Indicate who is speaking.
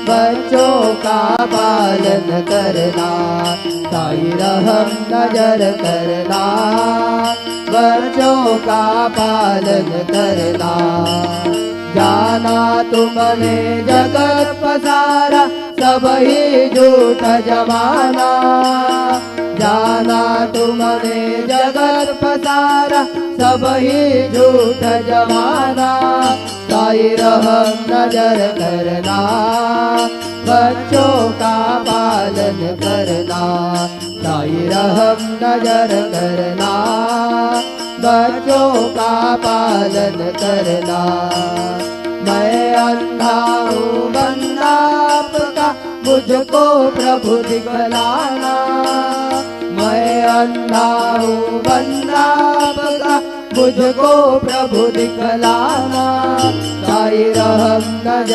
Speaker 1: बच्चों का पालन करना, साईं रहम नजर करना, बच्चों का पालन करना। जाना तुमने जगत पसारा, सब ही झूठ जमाना। जाना तुमने जगत पसारा, सब ही झूठ जमाना। साईं रहम नजर करना, बच्चों का पालन करना, साईं रहम नजर करना, बच्चों का पालन करना। मैं अंधा हूँ बंदा आपका, मुझको प्रभु दिखलाना। मैं अंधा हूँ बंदा आपका, मुझको प्रभु दिखलाना। साईं रहम नजर